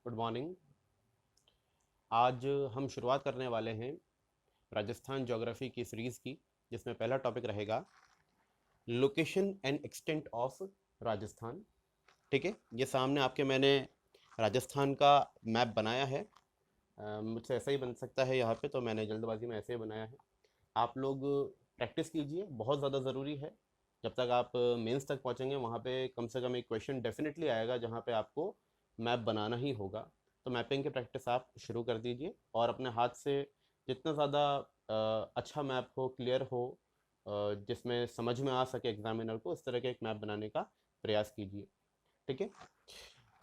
Good morning. आज हम शुरुआत करने वाले हैं राजस्थान ज्योग्राफी की सीरीज़ की, जिसमें पहला टॉपिक रहेगा location and extent of Rajasthan. ठीक है, ये सामने आपके मैंने राजस्थान का मैप बनाया है। मुझसे ऐसा ही बन सकता है यहाँ पे, तो मैंने जल्दबाजी में ऐसे ही बनाया है। आप लोग प्रैक्टिस कीजिए, बहुत ज़्यादा ज़रूरी है। जब तक आप मेंस तक पहुँचेंगे वहाँ पे कम से कम एक क्वेश्चन डेफिनेटली आएगा जहाँ पे आपको मैप बनाना ही होगा। तो मैपिंग की प्रैक्टिस आप शुरू कर दीजिए और अपने हाथ से जितना ज़्यादा अच्छा मैप हो, क्लियर हो, जिसमें समझ में आ सके एग्जामिनर को, इस तरह के एक मैप बनाने का प्रयास कीजिए। ठीक है,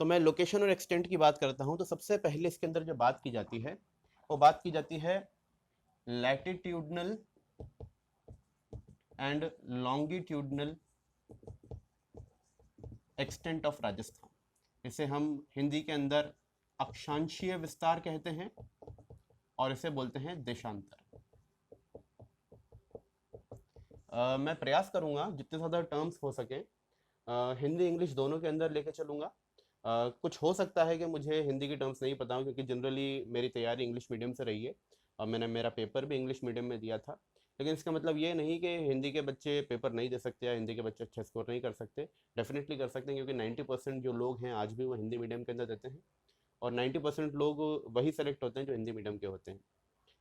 तो मैं लोकेशन और एक्सटेंट की बात करता हूँ। तो सबसे पहले इसके अंदर जो बात की जाती है वो बात की जाती है latitudinal and longitudinal extent of Rajasthan. इसे हम हिंदी के अंदर अक्षांशीय विस्तार कहते हैं और इसे बोलते हैं देशांतर। मैं प्रयास करूंगा जितने ज़्यादा टर्म्स हो सके हिंदी इंग्लिश दोनों के अंदर लेके चलूंगा। कुछ हो सकता है कि मुझे हिंदी की टर्म्स नहीं पता हो, क्योंकि जनरली मेरी तैयारी इंग्लिश मीडियम से रही है और मैंने मेरा पेपर भी इंग्लिश मीडियम में दिया था। लेकिन इसका मतलब ये नहीं कि हिंदी के बच्चे पेपर नहीं दे सकते या हिंदी के बच्चे अच्छा स्कोर नहीं कर सकते। डेफिनेटली कर सकते हैं, क्योंकि 90% जो लोग हैं आज भी वो हिंदी मीडियम के अंदर देते हैं और 90% लोग वही सेलेक्ट होते हैं जो हिंदी मीडियम के होते हैं।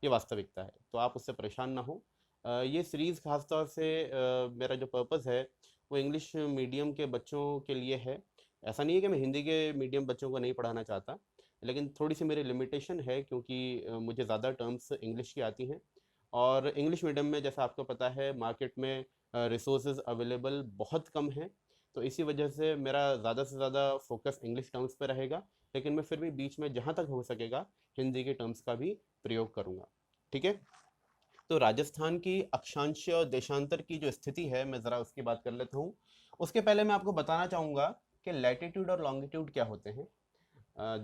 ये वास्तविकता है, तो आप उससे परेशान ना हो। ये सीरीज़ खासतौर से मेरा जो पर्पज़ है वो इंग्लिश मीडियम के बच्चों के लिए है। ऐसा नहीं है कि मैं हिंदी के मीडियम बच्चों को नहीं पढ़ाना चाहता, लेकिन थोड़ी सी मेरी लिमिटेशन है, क्योंकि मुझे ज़्यादा टर्म्स इंग्लिश की आती हैं और इंग्लिश मीडियम में जैसा आपको पता है मार्केट में रिसोर्सेज अवेलेबल बहुत कम हैं। तो इसी वजह से मेरा ज़्यादा से ज़्यादा फोकस इंग्लिश टर्म्स पे रहेगा, लेकिन मैं फिर भी बीच में जहाँ तक हो सकेगा हिंदी के टर्म्स का भी प्रयोग करूँगा। ठीक है, तो राजस्थान की अक्षांशीय और देशांतर की जो स्थिति है मैं ज़रा उसकी बात कर लेता हूँ। उसके पहले मैं आपको बताना चाहूँगा कि लैटिट्यूड और लॉन्गिट्यूड क्या होते हैं।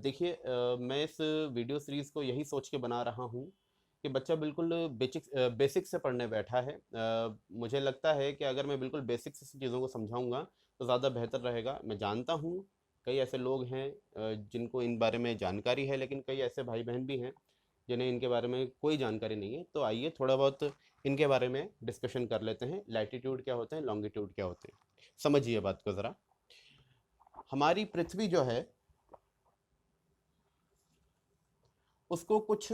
देखिए, मैं इस वीडियो सीरीज़ को यही सोच के बना रहा हूँ कि बच्चा बिल्कुल बेसिक से पढ़ने बैठा है। मुझे लगता है कि अगर मैं बिल्कुल बेसिक से चीज़ों को समझाऊंगा तो ज़्यादा बेहतर रहेगा। मैं जानता हूँ कई ऐसे लोग हैं जिनको इन बारे में जानकारी है, लेकिन कई ऐसे भाई बहन भी हैं जिन्हें इनके बारे में कोई जानकारी नहीं है। तो आइए थोड़ा बहुत इनके बारे में डिस्कशन कर लेते हैं। लैटिट्यूड क्या होते हैं, लॉन्गिट्यूड क्या होते हैं, समझिए बात को ज़रा। हमारी पृथ्वी जो है उसको कुछ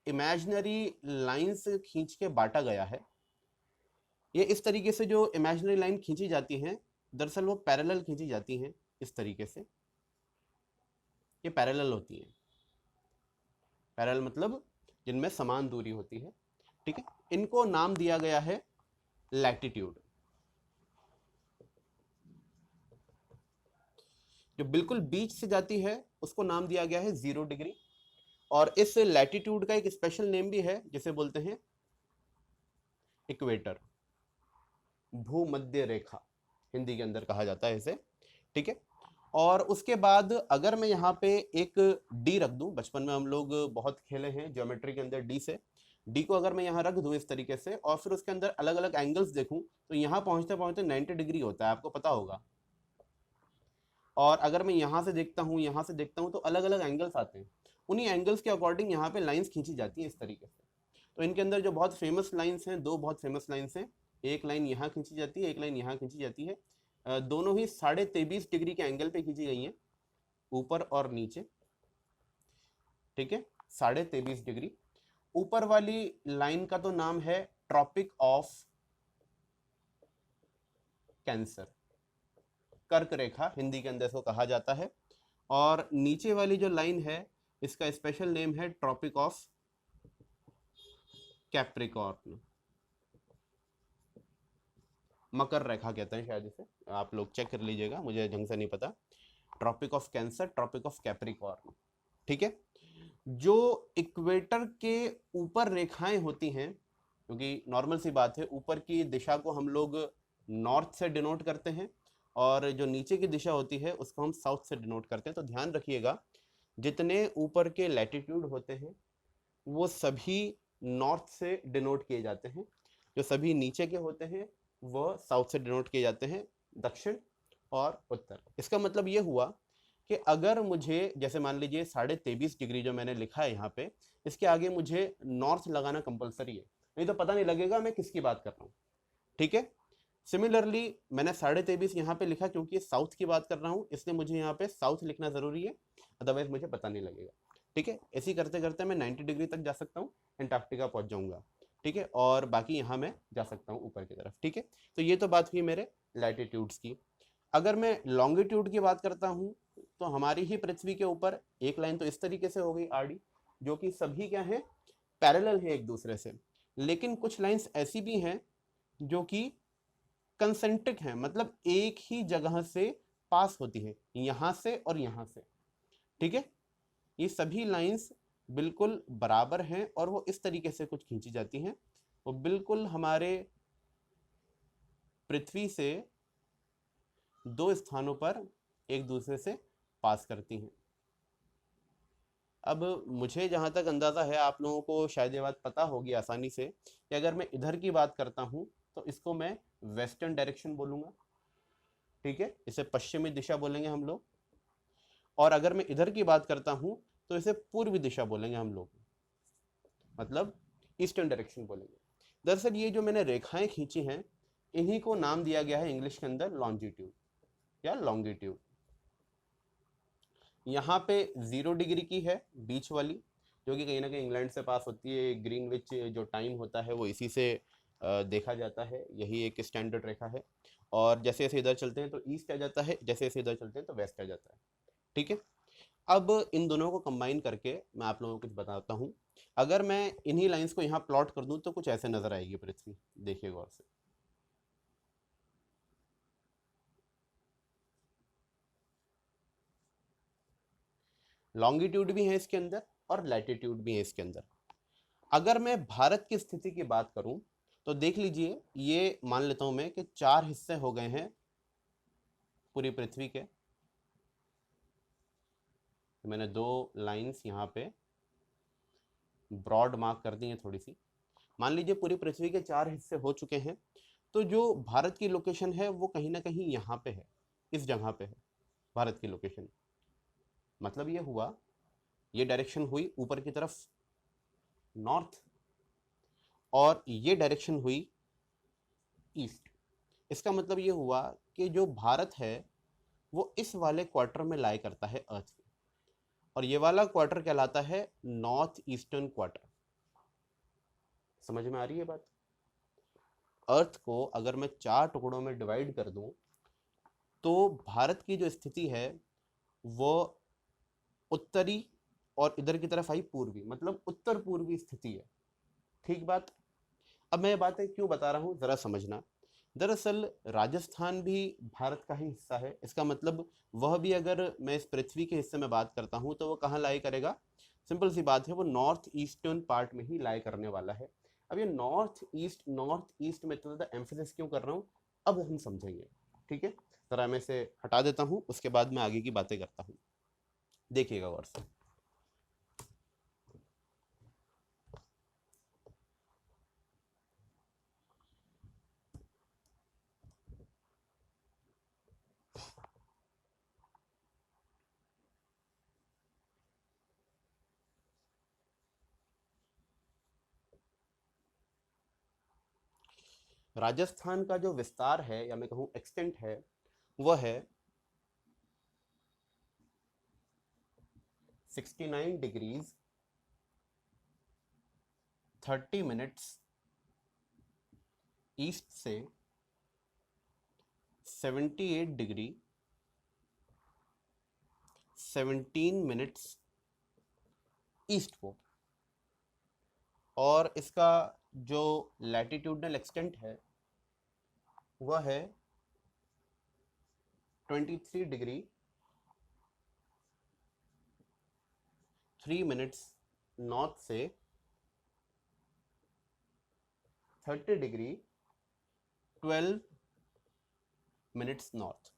इमेजिनरी लाइंस खींच के बांटा गया है। ये इस तरीके से जो इमेजिनरी लाइन खींची जाती हैं, दरअसल वो पैरेलल खींची जाती हैं। इस तरीके से ये पैरेलल होती हैं। पैरेलल मतलब जिनमें समान दूरी होती है। ठीक है, इनको नाम दिया गया है लैटिट्यूड। जो बिल्कुल बीच से जाती है उसको नाम दिया गया है 0 डिग्री। और इस लैटिट्यूड का एक स्पेशल नेम भी है जिसे बोलते हैं इक्वेटर, भूमध्य रेखा हिंदी के अंदर कहा जाता है इसे। ठीक है, और उसके बाद अगर मैं यहाँ पे एक डी रख दूं, बचपन में हम लोग बहुत खेले हैं ज्योमेट्री के अंदर डी से। डी को अगर मैं यहाँ रख दूं इस तरीके से और फिर उसके अंदर अलग अलग एंगल्स देखूं, तो यहाँ पहुंचते पहुंचते 90 डिग्री होता है, आपको पता होगा। और अगर मैं यहाँ से देखता हूँ, यहाँ से देखता हूँ, तो अलग अलग एंगल्स आते हैं। उन्हीं एंगल्स के अकॉर्डिंग यहाँ पे लाइंस खींची जाती हैं इस तरीके से। तो इनके अंदर जो बहुत फेमस लाइंस हैं, दो बहुत फेमस लाइंस हैं। एक लाइन यहाँ खींची जाती है, एक लाइन यहाँ खींची जाती है। दोनों ही 23.5 डिग्री के एंगल पे खींची गई हैं, ऊपर और नीचे। ठीक है, 23.5 डिग्री। ऊपर वाली लाइन का तो नाम है ट्रॉपिक ऑफ कैंसर, कर्क रेखा हिंदी के अंदर इसको कहा जाता है। और नीचे वाली जो लाइन है इसका स्पेशल नेम है ट्रॉपिक ऑफ कैप्रिकॉर्न, मकर रेखा कहते हैं शायद इसे। आप लोग चेक कर लीजिएगा, मुझे ढंग से नहीं पता। Tropic of Cancer, Tropic of Capricorn. ठीक है, जो इक्वेटर के ऊपर रेखाएं होती हैं, क्योंकि नॉर्मल सी बात है, ऊपर की दिशा को हम लोग नॉर्थ से डिनोट करते हैं और जो नीचे की दिशा होती है उसको हम साउथ से डिनोट करते हैं। तो ध्यान रखिएगा, जितने ऊपर के लैटिट्यूड होते हैं वो सभी नॉर्थ से डिनोट किए जाते हैं, जो सभी नीचे के होते हैं वो साउथ से डिनोट किए जाते हैं, दक्षिण और उत्तर। इसका मतलब ये हुआ कि अगर मुझे जैसे मान लीजिए 23.5 डिग्री जो मैंने लिखा है यहाँ पे, इसके आगे मुझे नॉर्थ लगाना कंपलसरी है, नहीं तो पता नहीं लगेगा मैं किसकी बात कर रहा हूँ। ठीक है, सिमिलरली मैंने 23.5 यहाँ पे लिखा क्योंकि साउथ की बात कर रहा हूँ, इसलिए मुझे यहाँ पे साउथ लिखना जरूरी है, अदरवाइज मुझे पता नहीं लगेगा। ठीक है, ऐसे करते करते मैं 90 डिग्री तक जा सकता हूँ, एंटार्क्टिका पहुंच जाऊंगा। ठीक है, और बाकी यहाँ मैं जा सकता हूँ ऊपर की तरफ। ठीक है, तो ये तो बात हुई मेरे लैटिट्यूड्स की। अगर मैं लॉन्गिट्यूड की बात करता हूँ तो हमारी ही पृथ्वी के ऊपर एक लाइन तो इस तरीके से हो गई आरडी, जो कि सभी क्या है, पैरेलल है एक दूसरे से। लेकिन कुछ लाइंस ऐसी भी हैं जो कि कंसेंट्रिक हैं, मतलब एक ही जगह से पास होती है, यहां से और यहां से। ठीक है, ये सभी लाइंस बिल्कुल बराबर हैं और वो इस तरीके से कुछ खींची जाती हैं, वो बिल्कुल हमारे पृथ्वी से दो स्थानों पर एक दूसरे से पास करती हैं। अब मुझे जहाँ तक अंदाज़ा है, आप लोगों को शायद ये बात पता होगी आसानी से, कि अगर मैं इधर की बात करता हूँ तो इसको मैं वेस्टर्न डायरेक्शन बोलूँगा। ठीक है, इसे पश्चिमी दिशा बोलेंगे हम लोग। और अगर मैं इधर की बात करता हूँ तो इसे पूर्वी दिशा बोलेंगे हम लोग, मतलब ईस्टर्न डायरेक्शन बोलेंगे। दरअसल ये जो मैंने रेखाएं खींची हैं, इन्हीं को नाम दिया गया है इंग्लिश के अंदर लॉन्जिट्यूड या लॉन्गिट्यूड। यहाँ पे 0 डिग्री की है बीच वाली, जो कि कहीं ना कहीं इंग्लैंड से पास होती है। ग्रीनविच जो टाइम होता है वो इसी से देखा जाता है, यही एक स्टैंडर्ड रेखा है। और जैसे जैसे इधर चलते हैं तो ईस्ट आ जाता है, जैसे जैसे इधर चलते हैं तो वेस्ट आ जाता है। ठीक है, अब इन दोनों को कंबाइन करके मैं आप लोगों को कुछ बताता हूँ। अगर मैं इन्हीं लाइंस को यहाँ प्लॉट कर दूँ तो कुछ ऐसे नजर आएगी पृथ्वी, देखिए गौर से। लॉन्गिट्यूड भी है इसके अंदर और लैटिट्यूड भी है इसके अंदर। अगर मैं भारत की स्थिति की बात करूं तो देख लीजिए, ये मान लेता हूं मैं कि 4 हिस्से हो गए हैं पूरी पृथ्वी के। तो मैंने 2 लाइंस यहाँ पे ब्रॉड मार्क कर दी है थोड़ी सी। मान लीजिए पूरी पृथ्वी के 4 हिस्से हो चुके हैं, तो जो भारत की लोकेशन है वो कहीं ना कहीं यहाँ पे है, इस जगह पे है भारत की लोकेशन। मतलब ये हुआ, ये डायरेक्शन हुई ऊपर की तरफ नॉर्थ, और ये डायरेक्शन हुई ईस्ट। इसका मतलब ये हुआ कि जो भारत है वो इस वाले क्वार्टर में लाई करता है अर्थ के, और ये वाला क्वार्टर कहलाता है नॉर्थ ईस्टर्न क्वार्टर। समझ में आ रही है बात? अर्थ को अगर मैं 4 टुकड़ों में डिवाइड कर दूं तो भारत की जो स्थिति है वो उत्तरी और इधर की तरफ आई पूर्वी, मतलब उत्तर पूर्वी स्थिति है। ठीक बात। अब मैं ये बातें क्यों बता रहा हूँ जरा समझना। दरअसल राजस्थान भी भारत का ही हिस्सा है, इसका मतलब वह भी, अगर मैं इस पृथ्वी के हिस्से में बात करता हूँ तो वो कहाँ लाई करेगा? सिंपल सी बात है, वो नॉर्थ ईस्टर्न पार्ट में ही लाई करने वाला है। अब ये नॉर्थ ईस्ट में इतना ज़्यादा एम्फेसिस क्यों कर रहा हूँ, अब हम समझेंगे। ठीक है, जरा मैं इसे हटा देता हूँ, उसके बाद मैं आगे की बातें करता हूँ, देखिएगा गौर से। राजस्थान का जो विस्तार है, या मैं कहूँ एक्सटेंट है, वह है 69 डिग्रीज 30 मिनट्स ईस्ट से 78 डिग्री 17 मिनट्स ईस्ट को। और इसका जो लैटिट्यूडनल एक्सटेंट है वह है 23 डिग्री 3 मिनट्स नॉर्थ से 30 डिग्री 12 मिनट्स नॉर्थ।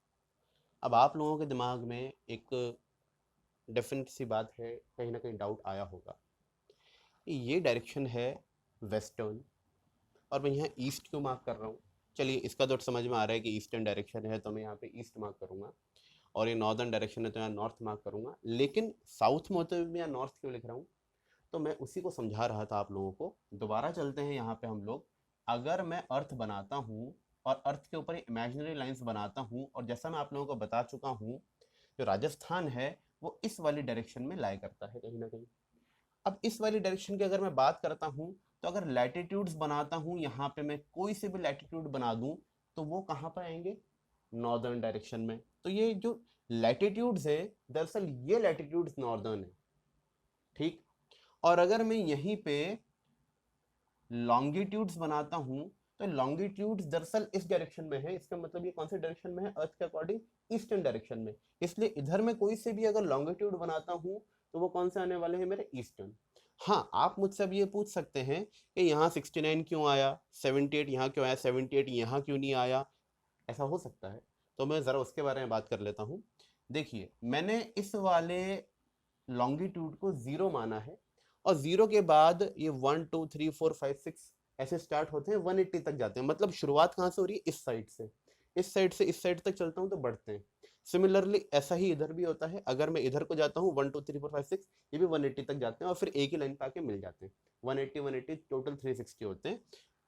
अब आप लोगों के दिमाग में एक डेफिनेट सी बात है, कहीं ना कहीं डाउट आया होगा, ये डायरेक्शन है वेस्टर्न और मैं यहाँ ईस्ट क्यों मार्क कर रहा हूँ। चलिए, इसका तो समझ में आ रहा है कि ईस्टर्न डायरेक्शन है तो मैं यहाँ पे ईस्ट मार्क करूँगा। और ये नॉर्दर्न डायरेक्शन है तो यहाँ नॉर्थ मार्क करूंगा, लेकिन साउथ में होते हुए मैं यहाँ नॉर्थ क्यों लिख रहा हूँ? तो मैं उसी को समझा रहा था आप लोगों को। दोबारा चलते हैं यहाँ पे हम लोग। अगर मैं अर्थ बनाता हूँ और अर्थ के ऊपर इमेजिनरी लाइंस बनाता हूँ, और जैसा मैं आप लोगों को बता चुका हूँ, जो राजस्थान है वो इस वाली डायरेक्शन में लाई करता है कहीं ना कहीं। अब इस वाली डायरेक्शन की अगर मैं बात करता हूँ, तो अगर लैटिट्यूड्स बनाता हूँ यहाँ पे मैं कोई से भी लैटिट्यूड बना दूँ, तो वो कहाँ पर आएंगे? नॉर्दर्न डायरेक्शन में। तो ये जो लैटिट्यूड्स है, दरअसल ये लैटिट्यूड्स नॉर्दर्न है, ठीक। और अगर मैं यहीं पे लॉन्गिट्यूड्स बनाता हूँ, तो लॉन्गिट्यूड्स दरअसल इस डायरेक्शन में है, इसका मतलब ये कौन से डायरेक्शन में है? अर्थ के अकॉर्डिंग ईस्टर्न डायरेक्शन में। इसलिए इधर में कोई से भी अगर लॉन्गिट्यूड बनाता हूँ, तो वो कौन से आने वाले हैं? मेरे ईस्टर्न। हाँ, आप मुझसे अब ये पूछ सकते हैं कि यहाँ 69 क्यों आया, 78 यहाँ क्यों आया, 78 यहाँ क्यों नहीं आया? ऐसा हो सकता है, तो मैं ज़रा उसके बारे में बात कर लेता हूँ। देखिए, मैंने इस वाले लॉन्गिट्यूड को 0 माना है, और 0 के बाद ये 1 2 3 4 5 6 ऐसे स्टार्ट होते हैं, 180 तक जाते हैं। मतलब शुरुआत कहाँ से हो रही है? इस साइड से। इस साइड से इस साइड तक चलता हूँ तो बढ़ते हैं। सिमिलरली ऐसा ही इधर भी होता है। अगर मैं इधर को जाता हूँ 1 2 3 4 5 6, ये भी 180 तक जाते हैं और फिर एक ही लाइन पे आके मिल जाते हैं। 180 180 टोटल 360 होते हैं।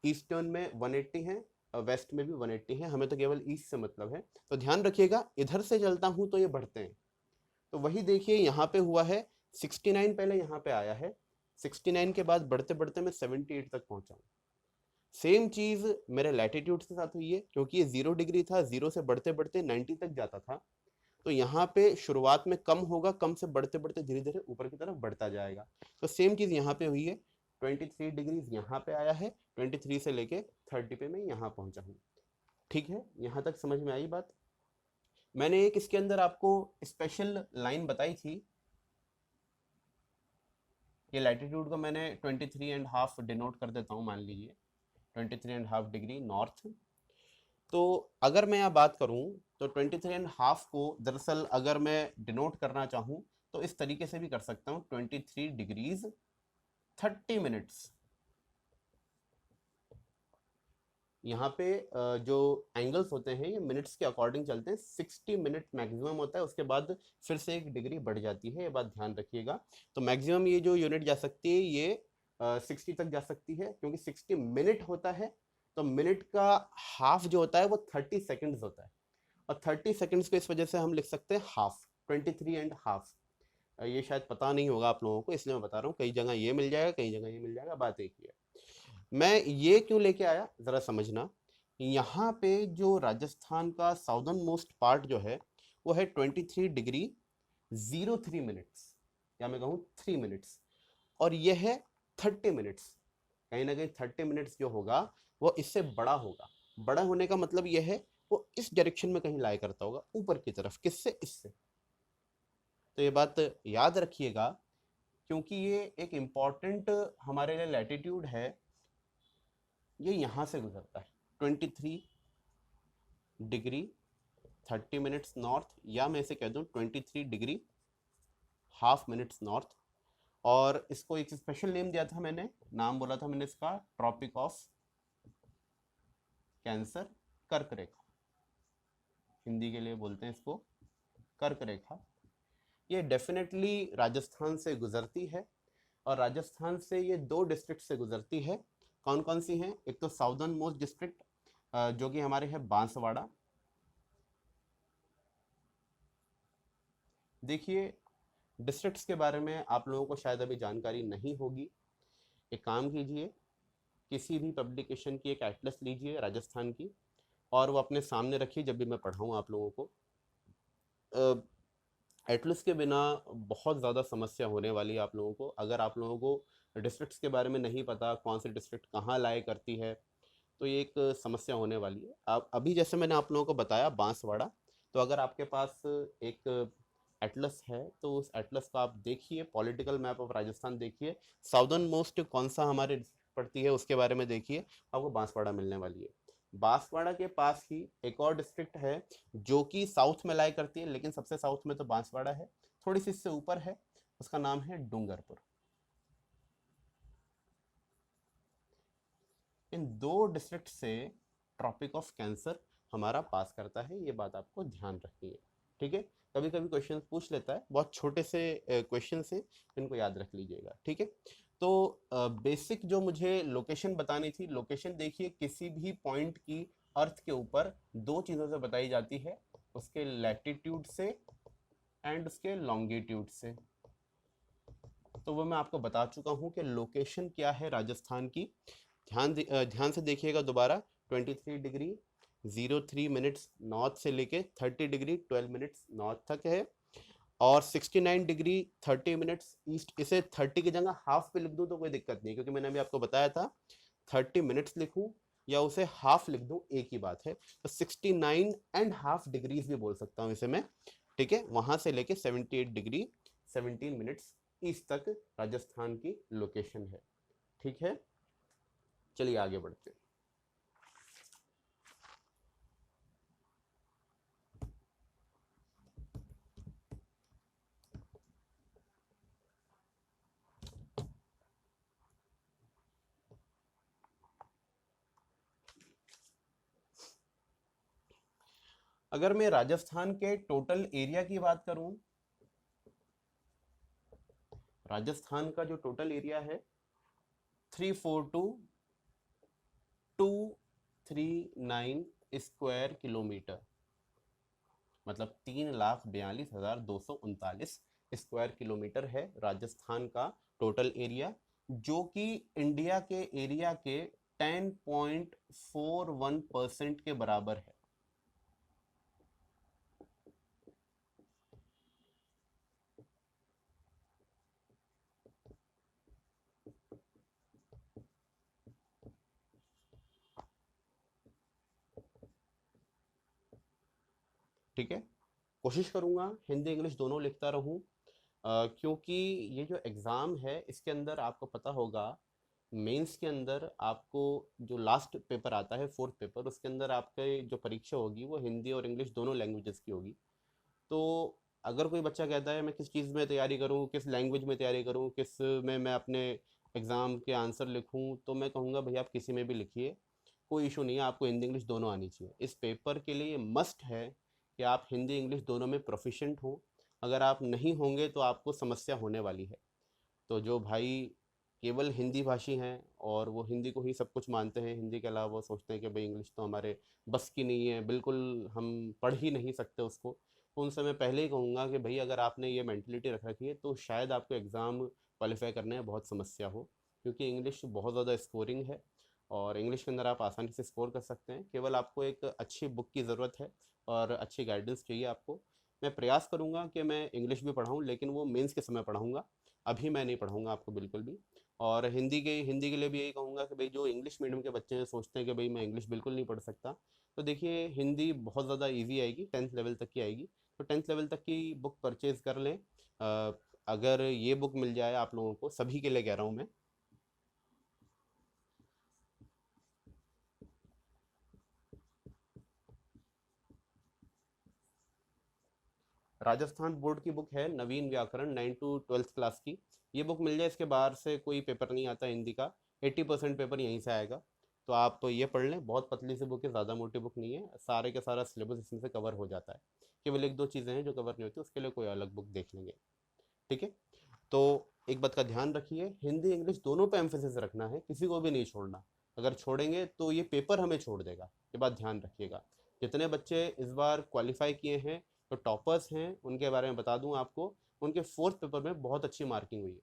ईस्टर्न में 180 है, वेस्ट में भी 180 है, हमें तो केवल ईस्ट से मतलब है। तो ध्यान रखिएगा, इधर से चलता हूँ तो ये बढ़ते हैं। तो वही देखिए यहाँ पे हुआ है, 69 पहले यहाँ पे आया है, 69 के बाद बढ़ते बढ़ते मैं 78 तक पहुंचा हूँ। सेम चीज मेरे लैटिट्यूड के साथ हुई है, क्योंकि ये 0 डिग्री था, 0 से बढ़ते बढ़ते 90 तक जाता था। तो यहाँ पे शुरुआत में कम होगा, कम से बढ़ते बढ़ते धीरे धीरे ऊपर की तरफ बढ़ता जाएगा। तो सेम चीज यहाँ पे हुई है, 23 डिग्रीज यहाँ पे आया है, 23 से लेके 30 पे मैं यहाँ पहुंचा हूँ। ठीक है, यहाँ तक समझ में आई बात? मैंने एक इसके अंदर आपको स्पेशल लाइन बताई थी। ये लैटिट्यूड को मैंने 23.5 डिनोट कर देता हूँ, मान लीजिए 23.5 डिग्री नॉर्थ। तो अगर मैं यहाँ बात करूँ, तो 23.5 को दरअसल अगर मैं डिनोट करना चाहूँ, तो इस तरीके से भी कर सकता हूँ, 23 डिग्रीज 30 मिनट्स। यहाँ पे जो एंगल्स होते हैं ये मिनट्स के अकॉर्डिंग चलते हैं। 60 मिनट मैक्सिमम होता है, उसके बाद फिर से 1 डिग्री बढ़ जाती है, ये बात ध्यान रखिएगा। तो मैक्सिमम ये जो यूनिट जा सकती है ये 60 तक जा सकती है, क्योंकि 60 मिनट होता है। तो मिनट का हाफ जो होता है वो 30 सेकेंड्स होता है, और 30 सेकेंड्स को इस वजह से हम लिख सकते हैं हाफ, 23.5। ये शायद पता नहीं होगा आप लोगों को, इसलिए मैं बता रहा हूँ। कई जगह ये मिल जाएगा, कई जगह ये मिल जाएगा, बात एक ही है। मैं ये क्यों लेके आया जरा समझना। यहाँ पे जो राजस्थान का साउदर्न मोस्ट पार्ट जो है, वो है 23 डिग्री 03 मिनट्स, या मैं कहूँ 3 मिनट्स, और ये है 30 मिनट्स। कहीं ना कहीं 30 मिनट्स जो होगा वो इससे बड़ा होगा। बड़ा होने का मतलब ये है, वो इस डायरेक्शन में कहीं लाई करता होगा ऊपर की तरफ, किससे? इससे। तो ये बात याद रखिएगा, क्योंकि ये एक इम्पॉर्टेंट हमारे लिए लैटिट्यूड है। ये यहाँ से गुजरता है 23 डिग्री 30 मिनट्स नॉर्थ, या मैं इसे कह दूँ 23 डिग्री हाफ मिनट्स नॉर्थ। और इसको एक स्पेशल नेम दिया था मैंने, नाम बोला था मैंने इसका, ट्रॉपिक ऑफ कैंसर, कर्क रेखा, हिंदी के लिए बोलते हैं इसको कर्क रेखा। ये डेफिनेटली राजस्थान से गुजरती है, और राजस्थान से ये 2 डिस्ट्रिक्ट से गुजरती है। कौन कौन सी हैं? एक तो साउदर्न मोस्ट डिस्ट्रिक्ट जो कि हमारे है बांसवाड़ा। देखिए, डिस्ट्रिक्ट्स के बारे में आप लोगों को शायद अभी जानकारी नहीं होगी। एक काम कीजिए, किसी भी पब्लिकेशन की एक एटलस लीजिए राजस्थान की, और वो अपने सामने रखिए जब भी मैं पढ़ाऊँ आप लोगों को। एटलस के बिना बहुत ज़्यादा समस्या होने वाली है आप लोगों को। अगर आप लोगों को डिस्ट्रिक्ट्स के बारे में नहीं पता, कौन सी डिस्ट्रिक्ट कहाँ लाई करती है, तो ये एक समस्या होने वाली है। अब अभी जैसे मैंने आप लोगों को बताया बांसवाड़ा, तो अगर आपके पास एक एटलस है तो उस एटलस को आप देखिए, पॉलिटिकल मैप ऑफ राजस्थान देखिए, साउदर्न मोस्ट कौन सा हमारे डिस्ट्रिक्ट पड़ती है उसके बारे में देखिए, आपको बांसवाड़ा मिलने वाली है। बांसवाड़ा के पास ही एक और डिस्ट्रिक्ट है जो कि साउथ में लाई करती है, लेकिन सबसे साउथ में तो बांसवाड़ा है, थोड़ी सी इससे ऊपर है, उसका नाम है डूंगरपुर। इन 2 डिस्ट्रिक्ट से ट्रॉपिक ऑफ कैंसर हमारा पास करता है, ये बात आपको ध्यान रखनी है। ठीक है, कभी कभी क्वेश्चन पूछ लेता है, बहुत छोटे से क्वेश्चन से, इनको याद रख लीजिएगा। ठीक है, तो बेसिक जो मुझे लोकेशन बतानी थी, लोकेशन देखिए किसी भी पॉइंट की अर्थ के ऊपर दो चीज़ों से बताई जाती है, उसके लैटिट्यूड से एंड उसके लॉन्गिट्यूड से। तो वो मैं आपको बता चुका हूँ कि लोकेशन क्या है राजस्थान की। ध्यान से देखिएगा दोबारा, 23 डिग्री 03 मिनट्स नॉर्थ से लेके 30 डिग्री 12 मिनट्स नॉर्थ तक है, और 69 डिग्री 30 मिनट्स ईस्ट। इसे 30 की जगह हाफ पे लिख दूं तो कोई दिक्कत नहीं, क्योंकि मैंने अभी आपको बताया था 30 मिनट्स लिखूं या उसे हाफ लिख दूं एक ही बात है। तो 69.5 डिग्रीज भी बोल सकता हूँ इसे मैं। ठीक है, वहां से लेके 78 डिग्री 17 मिनट्स ईस्ट तक राजस्थान की लोकेशन है। ठीक है, चलिए आगे बढ़ते हैं। अगर मैं राजस्थान के टोटल एरिया की बात करूं, राजस्थान का जो टोटल एरिया है 342,239 स्क्वायर किलोमीटर, मतलब 3,42,239 स्क्वायर किलोमीटर है राजस्थान का टोटल एरिया, जो कि इंडिया के एरिया के 10.41% के बराबर है। ठीक है, कोशिश करूंगा हिंदी इंग्लिश दोनों लिखता रहूं, क्योंकि ये जो एग्ज़ाम है इसके अंदर आपको पता होगा, मेंस के अंदर आपको जो लास्ट पेपर आता है, फोर्थ पेपर, उसके अंदर आपके जो परीक्षा होगी वो हिंदी और इंग्लिश दोनों लैंग्वेजेस की होगी। तो अगर कोई बच्चा कहता है मैं किस चीज़ में तैयारी करूं, किस लैंग्वेज में तैयारी करूं, किस में मैं अपने एग्ज़ाम के आंसर लिखूं, तो मैं कहूँगा भैया आप किसी में भी लिखिए, कोई इशू नहीं है, आपको हिंदी इंग्लिश दोनों आनी चाहिए। इस पेपर के लिए मस्ट है कि आप हिंदी इंग्लिश दोनों में प्रोफिशिएंट हो। अगर आप नहीं होंगे तो आपको समस्या होने वाली है। तो जो भाई केवल हिंदी भाषी हैं और वो हिंदी को ही सब कुछ मानते हैं, हिंदी के अलावा वो सोचते हैं कि भाई इंग्लिश तो हमारे बस की नहीं है, बिल्कुल हम पढ़ ही नहीं सकते उसको, तो उनसे मैं पहले ही कहूँगा कि भाई अगर आपने ये मेंटलिटी रख रखी है तो शायद आपको एग्ज़ाम क्वालिफाई करने में बहुत समस्या हो, क्योंकि इंग्लिश बहुत ज़्यादा स्कोरिंग है और इंग्लिश के अंदर आप आसानी से स्कोर कर सकते हैं। केवल आपको एक अच्छी बुक की ज़रूरत है और अच्छी गाइडेंस चाहिए आपको। मैं प्रयास करूँगा कि मैं इंग्लिश भी पढ़ाऊँ, लेकिन वो मेंस के समय पढ़ाऊँगा, अभी मैं नहीं पढ़ाऊँगा आपको बिल्कुल भी। और हिंदी के लिए भी यही कहूँगा कि भाई जो इंग्लिश मीडियम के बच्चे हैं सोचते हैं कि भाई मैं इंग्लिश बिल्कुल नहीं पढ़ सकता, तो देखिए हिंदी बहुत ज़्यादा ईजी आएगी, 10th लेवल तक की आएगी। तो 10th लेवल तक की बुक परचेज कर लें। अगर ये बुक मिल जाए आप लोगों को, सभी के लिए कह रहा हूँ मैं, राजस्थान बोर्ड की बुक है नवीन व्याकरण 9 to 12th क्लास की। ये बुक मिल जाए, इसके बाहर से कोई पेपर नहीं आता हिंदी का, 80% पेपर यहीं से आएगा। तो आप ये पढ़ लें, बहुत पतली सी बुक है, ज़्यादा मोटी बुक नहीं है, सारे का सारा सिलेबस इसमें से कवर हो जाता है। केवल एक दो चीज़ें हैं जो कवर नहीं होती, उसके लिए कोई अलग बुक देख लेंगे। ठीक है, तो एक बात का ध्यान रखिए, हिंदी इंग्लिश दोनों पे एम्फेसिस रखना है, किसी को भी नहीं छोड़ना। अगर छोड़ेंगे तो ये पेपर हमें छोड़ देगा, ये बात ध्यान रखिएगा। जितने बच्चे इस बार क्वालिफाई किए हैं, तो टॉपर्स हैं, उनके बारे में बता दूं आपको, उनके फोर्थ पेपर में बहुत अच्छी मार्किंग हुई है।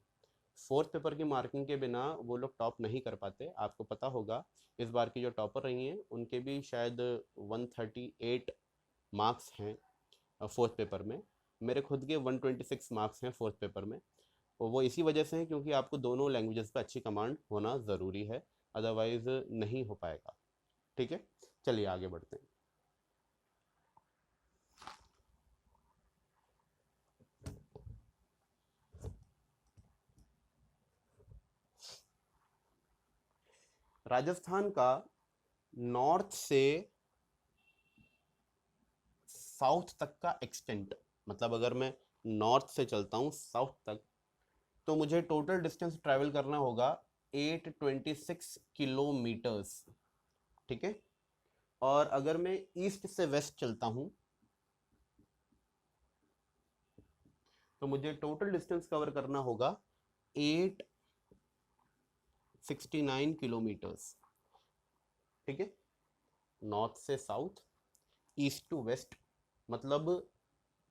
फोर्थ पेपर की मार्किंग के बिना वो लोग टॉप नहीं कर पाते, आपको पता होगा। इस बार की जो टॉपर रही हैं उनके भी शायद 138 मार्क्स हैं फोर्थ पेपर में। मेरे खुद के 126 मार्क्स हैं फोर्थ पेपर में। और वो इसी वजह से है क्योंकि आपको दोनों लैंग्वेजेस पे अच्छी कमांड होना ज़रूरी है, अदरवाइज नहीं हो पाएगा। ठीक है, चलिए आगे बढ़ते हैं। राजस्थान का नॉर्थ से साउथ तक का एक्सटेंट, मतलब अगर मैं नॉर्थ से चलता हूँ साउथ तक, तो मुझे टोटल डिस्टेंस ट्रैवल करना होगा 826 किलोमीटर्स। ठीक है, और अगर मैं ईस्ट से वेस्ट चलता हूँ तो मुझे टोटल डिस्टेंस कवर करना होगा 869 किलोमीटर्स। ठीक है, नॉर्थ से साउथ, ईस्ट टू वेस्ट, मतलब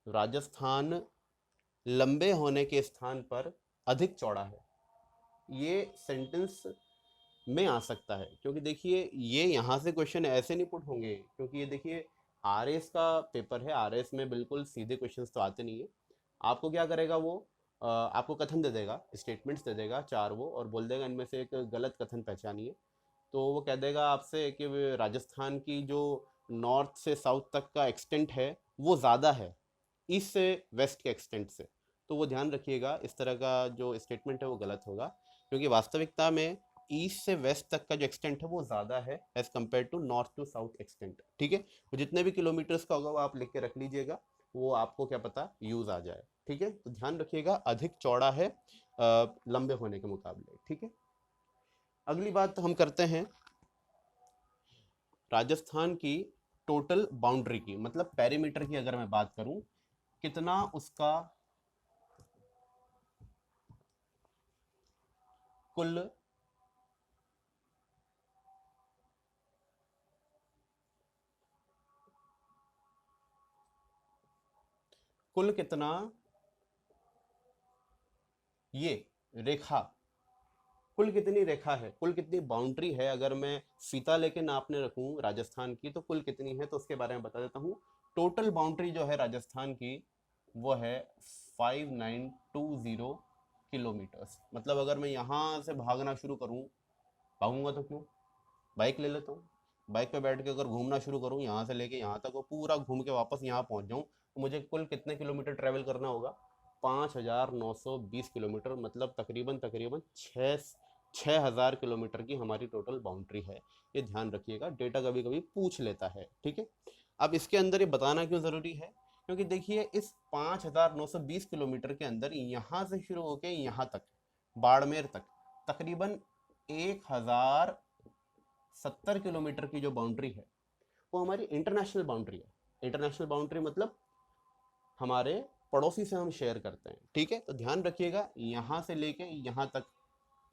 राजस्थान लंबे होने के स्थान पर अधिक चौड़ा है। ये सेंटेंस में आ सकता है, क्योंकि देखिए ये यहाँ से क्वेश्चन ऐसे नहीं पुट होंगे, क्योंकि ये देखिए आरएस का पेपर है, आरएस में बिल्कुल सीधे क्वेश्चंस तो आते नहीं है। आपको क्या करेगा वो, आपको कथन दे देगा, स्टेटमेंट्स दे देगा 4 वो, और बोल देगा इनमें से एक गलत कथन पहचानिए। तो वो कह देगा आपसे कि राजस्थान की जो नॉर्थ से साउथ तक का एक्सटेंट है वो ज़्यादा है ईस्ट से वेस्ट के एक्सटेंट से। तो वो ध्यान रखिएगा, इस तरह का जो स्टेटमेंट है वो गलत होगा, क्योंकि वास्तविकता में ईस्ट से वेस्ट तक का जो एक्सटेंट है वो ज़्यादा है as compare to north to south extent. ठीक है, तो जितने भी किलोमीटर्स का होगा वो आप लिख के रख लीजिएगा, वो आपको क्या पता यूज़ आ जाए। ठीक है, तो ध्यान रखिएगा अधिक चौड़ा है लंबे होने के मुकाबले। ठीक है, अगली बात हम करते हैं राजस्थान की टोटल बाउंड्री की, मतलब पेरीमीटर की अगर मैं बात करूं, कितना उसका कुल कितना ये रेखा, कुल कितनी रेखा है, कुल कितनी बाउंड्री है, अगर मैं फीता लेके नापने रखूं राजस्थान की तो कुल कितनी है, तो उसके बारे में बता देता हूं। टोटल बाउंड्री जो है राजस्थान की वो है 5920 किलोमीटर्स। मतलब अगर मैं यहाँ से भागना शुरू करूँ, भागूंगा तो क्यों, बाइक ले लेता हूँ, बाइक पे बैठ के अगर घूमना शुरू करूँ यहाँ से लेके यहाँ तक और पूरा घूम के वापस यहाँ पहुँच जाऊँ, तो मुझे कुल कितने किलोमीटर ट्रैवल करना होगा, 5920 किलोमीटर। मतलब तकरीबन तकरीबन 6000 किलोमीटर की हमारी टोटल बाउंड्री है। ये ध्यान रखिएगा, डेटा कभी कभी पूछ लेता है। ठीक है, अब इसके अंदर ये बताना क्यों ज़रूरी है, क्योंकि देखिए इस 5920 किलोमीटर के अंदर यहाँ से शुरू होकर यहाँ तक बाड़मेर तक तकरीबन 1070 किलोमीटर की जो बाउंड्री है वो हमारी इंटरनेशनल बाउंड्री है। इंटरनेशनल बाउंड्री मतलब हमारे पड़ोसी से हम शेयर करते हैं। ठीक है, तो ध्यान रखिएगा यहाँ से लेके यहाँ तक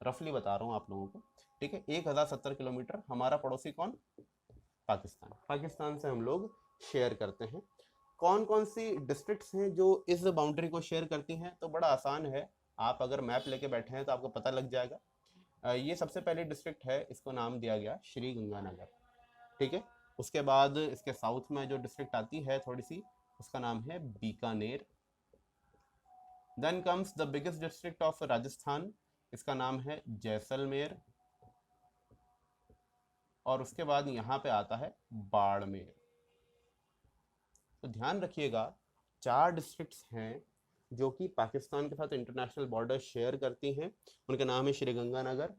रफली बता रहा हूँ आप लोगों को। ठीक है, 1070 किलोमीटर हमारा पड़ोसी कौन, पाकिस्तान। पाकिस्तान से हम लोग शेयर करते हैं। कौन कौन सी डिस्ट्रिक्ट्स हैं जो इस बाउंड्री को शेयर करती हैं, तो बड़ा आसान है, आप अगर मैप लेके बैठे हैं तो आपको पता लग जाएगा। ये सबसे पहले डिस्ट्रिक्ट है, इसको नाम दिया गया श्री गंगानगर। ठीक है, उसके बाद इसके साउथ में जो डिस्ट्रिक्ट आती है थोड़ी सी, उसका नाम है Bikaner. Then comes the biggest district of Rajasthan, इसका नाम है जैसलमेर। और उसके बाद यहाँ पे आता है बाड़मेर। तो ध्यान रखिएगा 4 डिस्ट्रिक्ट्स हैं जो कि पाकिस्तान के साथ इंटरनेशनल बॉर्डर शेयर करती हैं। उनके नाम है श्रीगंगानगर,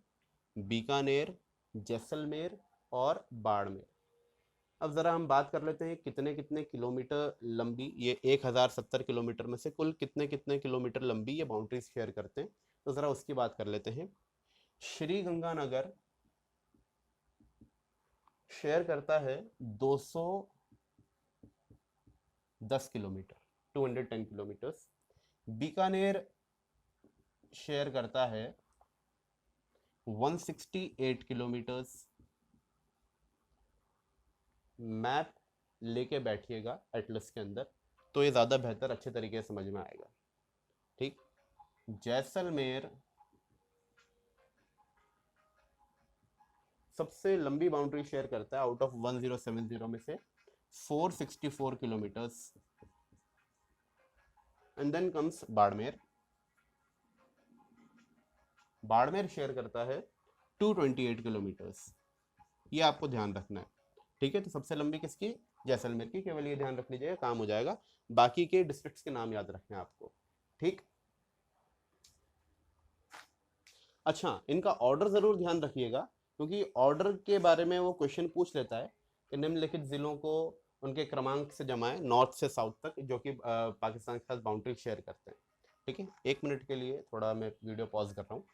बीकानेर, जैसलमेर और बाड़मेर। अब ज़रा हम बात कर लेते हैं कितने कितने किलोमीटर लंबी ये 1070 किलोमीटर में से कुल कितने कितने किलोमीटर लंबी ये बाउंड्रीज शेयर करते हैं, तो ज़रा उसकी बात कर लेते हैं। श्री गंगानगर शेयर करता है 210 किलोमीटर, 210 किलोमीटर्स। बीकानेर शेयर करता है 168 किलोमीटर्स। मैप लेके बैठिएगा एटलस के अंदर, तो ये ज़्यादा बेहतर अच्छे तरीके से समझ में आएगा। ठीक, जैसलमेर सबसे लंबी बाउंड्री शेयर करता है आउट ऑफ 1070 में से 464 kilometres. And then comes Barmer. Barmer share करता है 228 किलोमीटर्स। ये आपको ध्यान रखना है। ठीक है, तो सबसे लंबी किसकी, जैसलमेर की, केवल ये ध्यान रख लीजिएगा, काम हो जाएगा। बाकी के डिस्ट्रिक्ट्स के नाम याद रखने हैं आपको। ठीक, अच्छा इनका ऑर्डर जरूर ध्यान रखिएगा, क्योंकि ऑर्डर के बारे में वो क्वेश्चन पूछ लेता है कि निम्नलिखित जिलों को उनके क्रमांक से जमाएं नॉर्थ से साउथ तक, जो कि पाकिस्तान के साथ बाउंड्री शेयर करते हैं। ठीक है, 1 मिनट के लिए थोड़ा मैं वीडियो पॉज कर रहा हूँ।